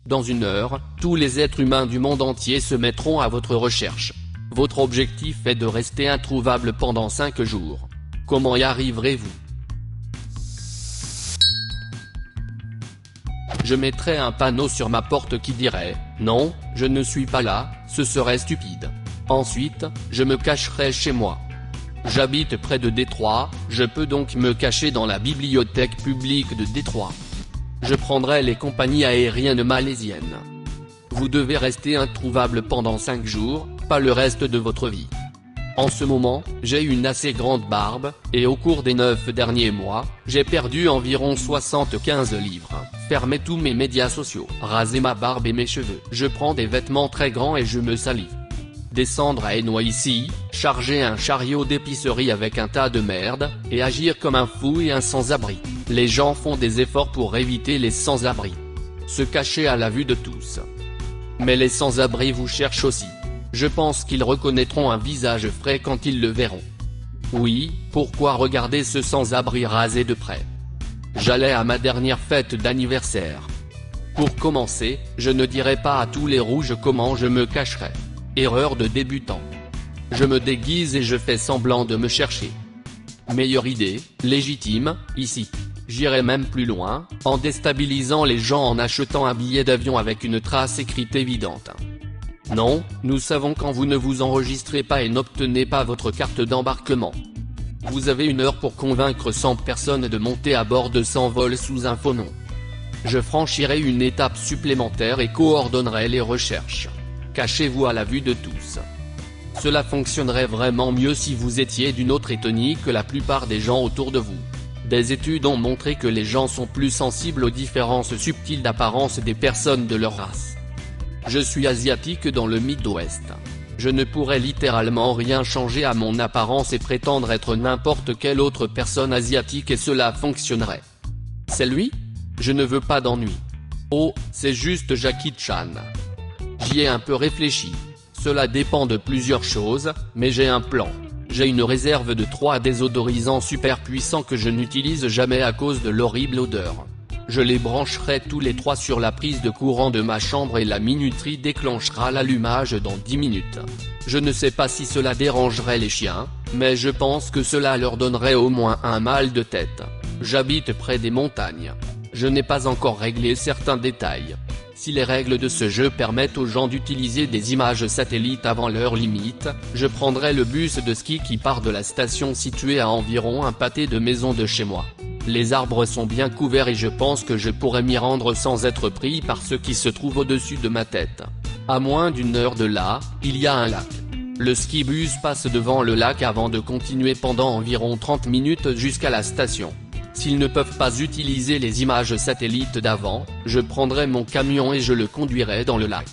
Dans 1 heure, tous les êtres humains du monde entier se mettront à votre recherche. Votre objectif est de rester introuvable pendant 5 jours. Comment y arriverez-vous? Je mettrai un panneau sur ma porte qui dirait « Non, je ne suis pas là, ce serait stupide ». Ensuite, je me cacherai chez moi. J'habite près de Détroit, je peux donc me cacher dans la bibliothèque publique de Détroit. Je prendrai les compagnies aériennes malaisiennes. Vous devez rester introuvable pendant 5 jours, pas le reste de votre vie. En ce moment, j'ai une assez grande barbe, et au cours des 9 derniers mois, j'ai perdu environ 75 livres. Fermez tous mes médias sociaux, rasez ma barbe et mes cheveux. Je prends des vêtements très grands et je me salive. Descendre à NYC, charger un chariot d'épicerie avec un tas de merde, et agir comme un fou et un sans-abri. Les gens font des efforts pour éviter les sans-abri. Se cacher à la vue de tous. Mais les sans-abri vous cherchent aussi. Je pense qu'ils reconnaîtront un visage frais quand ils le verront. Oui, pourquoi regarder ce sans-abri rasé de près? J'allais à ma dernière fête d'anniversaire. Pour commencer, je ne dirai pas à tous les rouges comment je me cacherai. Erreur de débutant. Je me déguise et je fais semblant de me chercher. Meilleure idée, légitime, ici. J'irai même plus loin, en déstabilisant les gens en achetant un billet d'avion avec une trace écrite évidente. Non, nous savons quand vous ne vous enregistrez pas et n'obtenez pas votre carte d'embarquement. Vous avez 1 heure pour convaincre 100 personnes de monter à bord de 100 vols sous un faux nom. Je franchirai une étape supplémentaire et coordonnerai les recherches. Cachez-vous à la vue de tous. Cela fonctionnerait vraiment mieux si vous étiez d'une autre ethnie que la plupart des gens autour de vous. Des études ont montré que les gens sont plus sensibles aux différences subtiles d'apparence des personnes de leur race. Je suis asiatique dans le Midwest. Je ne pourrais littéralement rien changer à mon apparence et prétendre être n'importe quelle autre personne asiatique et cela fonctionnerait. C'est lui? Je ne veux pas d'ennui. Oh, c'est juste Jackie Chan. J'y ai un peu réfléchi. Cela dépend de plusieurs choses, mais j'ai un plan. J'ai une réserve de 3 désodorisants super puissants que je n'utilise jamais à cause de l'horrible odeur. Je les brancherai tous les 3 sur la prise de courant de ma chambre et la minuterie déclenchera l'allumage dans 10 minutes. Je ne sais pas si cela dérangerait les chiens, mais je pense que cela leur donnerait au moins un mal de tête. J'habite près des montagnes. Je n'ai pas encore réglé certains détails. Si les règles de ce jeu permettent aux gens d'utiliser des images satellites avant l'heure limite, je prendrai le bus de ski qui part de la station située à environ un pâté de maison de chez moi. Les arbres sont bien couverts et je pense que je pourrais m'y rendre sans être pris par ce qui se trouve au-dessus de ma tête. À moins d'1 heure de là, il y a un lac. Le skibus passe devant le lac avant de continuer pendant environ 30 minutes jusqu'à la station. S'ils ne peuvent pas utiliser les images satellites d'avant, je prendrai mon camion et je le conduirai dans le lac.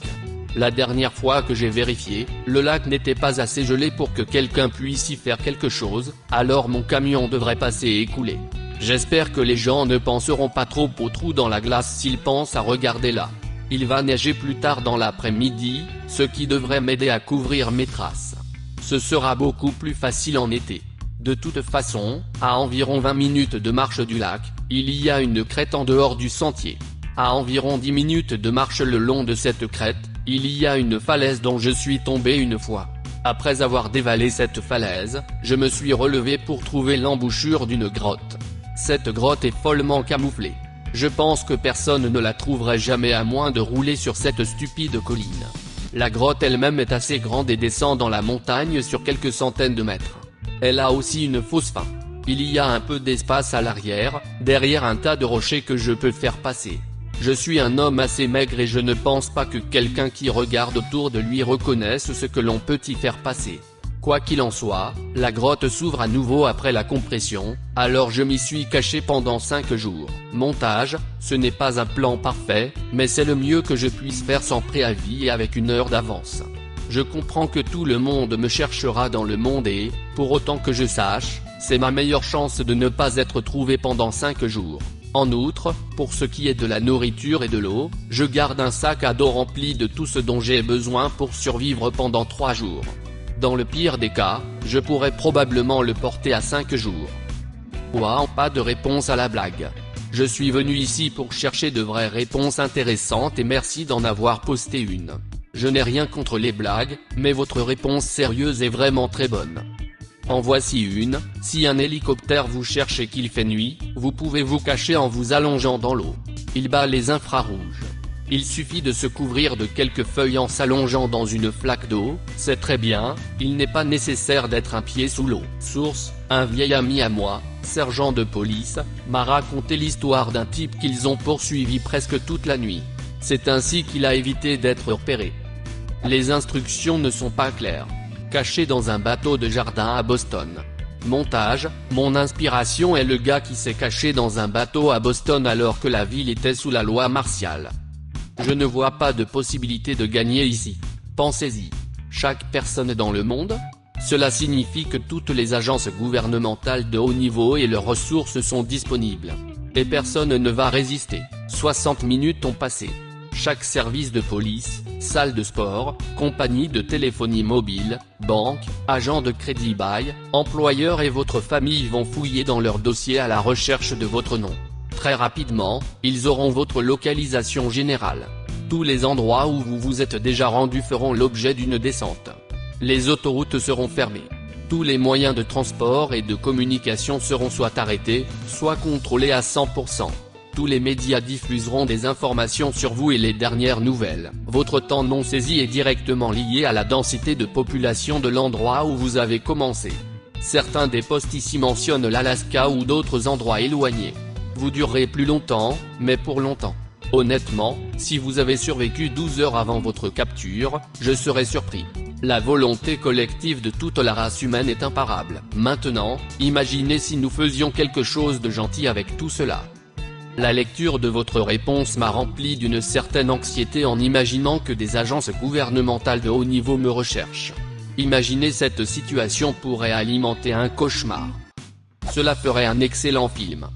La dernière fois que j'ai vérifié, le lac n'était pas assez gelé pour que quelqu'un puisse y faire quelque chose, alors mon camion devrait passer et couler. J'espère que les gens ne penseront pas trop au trou dans la glace s'ils pensent à regarder là. Il va neiger plus tard dans l'après-midi, ce qui devrait m'aider à couvrir mes traces. Ce sera beaucoup plus facile en été. De toute façon, à environ 20 minutes de marche du lac, il y a une crête en dehors du sentier. À environ 10 minutes de marche le long de cette crête, il y a une falaise dont je suis tombé une fois. Après avoir dévalé cette falaise, je me suis relevé pour trouver l'embouchure d'une grotte. Cette grotte est follement camouflée. Je pense que personne ne la trouverait jamais à moins de rouler sur cette stupide colline. La grotte elle-même est assez grande et descend dans la montagne sur quelques centaines de mètres. Elle a aussi une fausse fin. Il y a un peu d'espace à l'arrière, derrière un tas de rochers que je peux faire passer. Je suis un homme assez maigre et je ne pense pas que quelqu'un qui regarde autour de lui reconnaisse ce que l'on peut y faire passer. Quoi qu'il en soit, la grotte s'ouvre à nouveau après la compression, alors je m'y suis caché pendant 5 jours. Montage, ce n'est pas un plan parfait, mais c'est le mieux que je puisse faire sans préavis et avec 1 heure d'avance. Je comprends que tout le monde me cherchera dans le monde et, pour autant que je sache, c'est ma meilleure chance de ne pas être trouvé pendant 5 jours. En outre, pour ce qui est de la nourriture et de l'eau, je garde un sac à dos rempli de tout ce dont j'ai besoin pour survivre pendant 3 jours. Dans le pire des cas, je pourrais probablement le porter à 5 jours. Ouah, pas de réponse à la blague. Je suis venu ici pour chercher de vraies réponses intéressantes et merci d'en avoir posté une. Je n'ai rien contre les blagues, mais votre réponse sérieuse est vraiment très bonne. En voici une: si un hélicoptère vous cherche et qu'il fait nuit, vous pouvez vous cacher en vous allongeant dans l'eau. Il bat les infrarouges. Il suffit de se couvrir de quelques feuilles en s'allongeant dans une flaque d'eau, c'est très bien, il n'est pas nécessaire d'être un pied sous l'eau. Source: un vieil ami à moi, sergent de police, m'a raconté l'histoire d'un type qu'ils ont poursuivi presque toute la nuit. C'est ainsi qu'il a évité d'être repéré. Les instructions ne sont pas claires. Caché dans un bateau de jardin à Boston. Montage: mon inspiration est le gars qui s'est caché dans un bateau à Boston alors que la ville était sous la loi martiale. Je ne vois pas de possibilité de gagner ici. Pensez-y. Chaque personne dans le monde? Cela signifie que toutes les agences gouvernementales de haut niveau et leurs ressources sont disponibles. Et personne ne va résister. 60 minutes ont passé. Chaque service de police, salle de sport, compagnie de téléphonie mobile, banque, agent de crédit bail, employeur et votre famille vont fouiller dans leur dossier à la recherche de votre nom. Très rapidement, ils auront votre localisation générale. Tous les endroits où vous vous êtes déjà rendu feront l'objet d'une descente. Les autoroutes seront fermées. Tous les moyens de transport et de communication seront soit arrêtés, soit contrôlés à 100%. Tous les médias diffuseront des informations sur vous et les dernières nouvelles. Votre temps non saisi est directement lié à la densité de population de l'endroit où vous avez commencé. Certains des posts ici mentionnent l'Alaska ou d'autres endroits éloignés. Vous durerez plus longtemps, mais pour longtemps. Honnêtement, si vous avez survécu 12 heures avant votre capture, je serais surpris. La volonté collective de toute la race humaine est imparable. Maintenant, imaginez si nous faisions quelque chose de gentil avec tout cela. La lecture de votre réponse m'a rempli d'une certaine anxiété en imaginant que des agences gouvernementales de haut niveau me recherchent. Imaginez cette situation pourrait alimenter un cauchemar. Cela ferait un excellent film.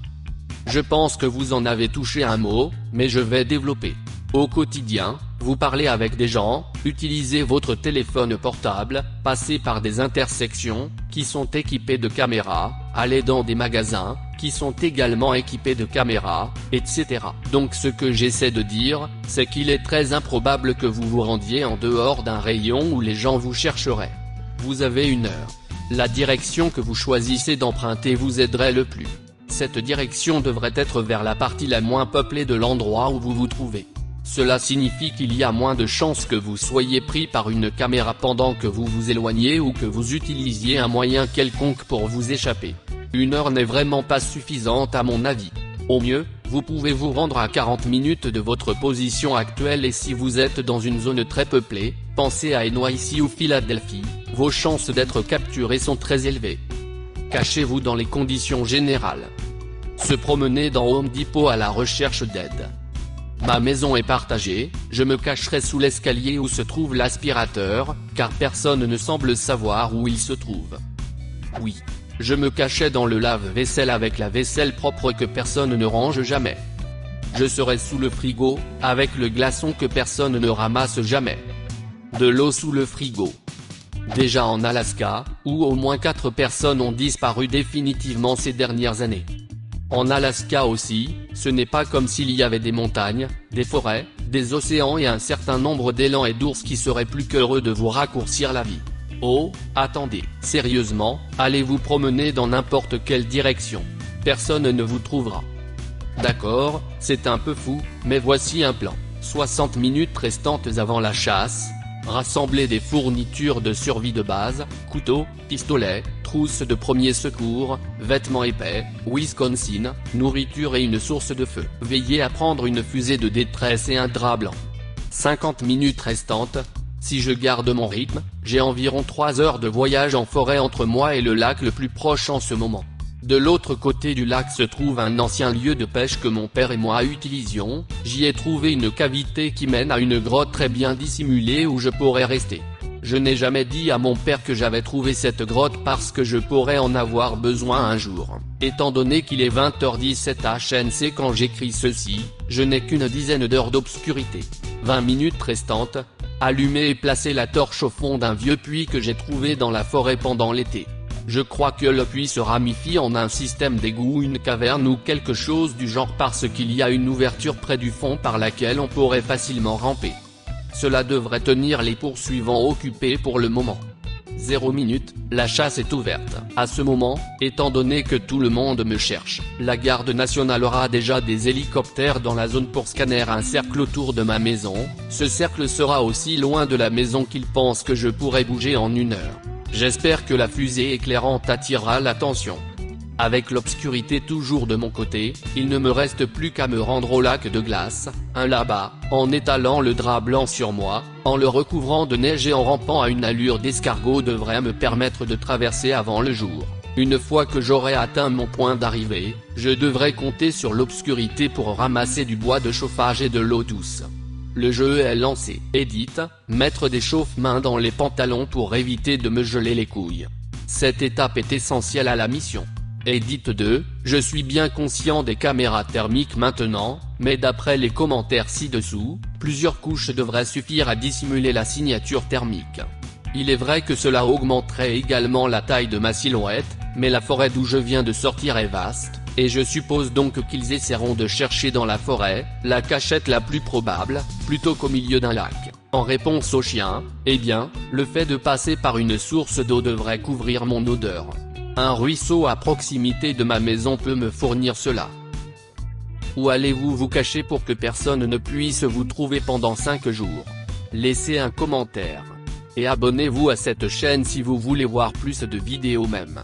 Je pense que vous en avez touché un mot, mais je vais développer. Au quotidien, vous parlez avec des gens, utilisez votre téléphone portable, passez par des intersections, qui sont équipées de caméras, allez dans des magasins, qui sont également équipés de caméras, etc. Donc ce que j'essaie de dire, c'est qu'il est très improbable que vous vous rendiez en dehors d'un rayon où les gens vous chercheraient. Vous avez une heure. La direction que vous choisissez d'emprunter vous aiderait le plus. Cette direction devrait être vers la partie la moins peuplée de l'endroit où vous vous trouvez. Cela signifie qu'il y a moins de chances que vous soyez pris par une caméra pendant que vous vous éloignez ou que vous utilisiez un moyen quelconque pour vous échapper. Une heure n'est vraiment pas suffisante à mon avis. Au mieux, vous pouvez vous rendre à 40 minutes de votre position actuelle et si vous êtes dans une zone très peuplée, pensez à NYC ou Philadelphie, vos chances d'être capturé sont très élevées. Cachez-vous dans les conditions générales. Se promener dans Home Depot à la recherche d'aide. Ma maison est partagée, je me cacherai sous l'escalier où se trouve l'aspirateur, car personne ne semble savoir où il se trouve. Oui. Je me cachais dans le lave-vaisselle avec la vaisselle propre que personne ne range jamais. Je serai sous le frigo, avec le glaçon que personne ne ramasse jamais. De l'eau sous le frigo. Déjà en Alaska, où au moins 4 personnes ont disparu définitivement ces dernières années. En Alaska aussi, ce n'est pas comme s'il y avait des montagnes, des forêts, des océans et un certain nombre d'élans et d'ours qui seraient plus qu'heureux de vous raccourcir la vie. Oh, attendez, sérieusement, allez vous promener dans n'importe quelle direction. Personne ne vous trouvera. D'accord, c'est un peu fou, mais voici un plan. 60 minutes restantes avant la chasse. Rassembler des fournitures de survie de base, couteaux, pistolets, trousses de premiers secours, vêtements épais, Wisconsin, nourriture et une source de feu. Veillez à prendre une fusée de détresse et un drap blanc. 50 minutes restantes. Si je garde mon rythme, j'ai environ 3 heures de voyage en forêt entre moi et le lac le plus proche en ce moment. De l'autre côté du lac se trouve un ancien lieu de pêche que mon père et moi utilisions, j'y ai trouvé une cavité qui mène à une grotte très bien dissimulée où je pourrais rester. Je n'ai jamais dit à mon père que j'avais trouvé cette grotte parce que je pourrais en avoir besoin un jour. Étant donné qu'il est 20h17 HNC quand j'écris ceci, je n'ai qu'une dizaine d'heures d'obscurité. 20 minutes restantes. Allumer et placer la torche au fond d'un vieux puits que j'ai trouvé dans la forêt pendant l'été. Je crois que le puits se ramifie en un système d'égout, une caverne ou quelque chose du genre parce qu'il y a une ouverture près du fond par laquelle on pourrait facilement ramper. Cela devrait tenir les poursuivants occupés pour le moment. 0 minute, la chasse est ouverte. À ce moment, étant donné que tout le monde me cherche, la garde nationale aura déjà des hélicoptères dans la zone pour scanner un cercle autour de ma maison. Ce cercle sera aussi loin de la maison qu'ils pensent que je pourrais bouger en 1 heure. J'espère que la fusée éclairante attirera l'attention. Avec l'obscurité toujours de mon côté, il ne me reste plus qu'à me rendre au lac de glace, un là-bas, en étalant le drap blanc sur moi, en le recouvrant de neige et en rampant à une allure d'escargot devrait me permettre de traverser avant le jour. Une fois que j'aurai atteint mon point d'arrivée, je devrais compter sur l'obscurité pour ramasser du bois de chauffage et de l'eau douce. Le jeu est lancé. Edith, mettre des chauffe-mains dans les pantalons pour éviter de me geler les couilles. Cette étape est essentielle à la mission. Edith 2, je suis bien conscient des caméras thermiques maintenant, mais d'après les commentaires ci-dessous, plusieurs couches devraient suffire à dissimuler la signature thermique. Il est vrai que cela augmenterait également la taille de ma silhouette, mais la forêt d'où je viens de sortir est vaste, et je suppose donc qu'ils essaieront de chercher dans la forêt, la cachette la plus probable, plutôt qu'au milieu d'un lac. En réponse aux chiens, eh bien, le fait de passer par une source d'eau devrait couvrir mon odeur. Un ruisseau à proximité de ma maison peut me fournir cela. Où allez-vous vous cacher pour que personne ne puisse vous trouver pendant 5 jours? Laissez un commentaire. Et abonnez-vous à cette chaîne si vous voulez voir plus de vidéos même.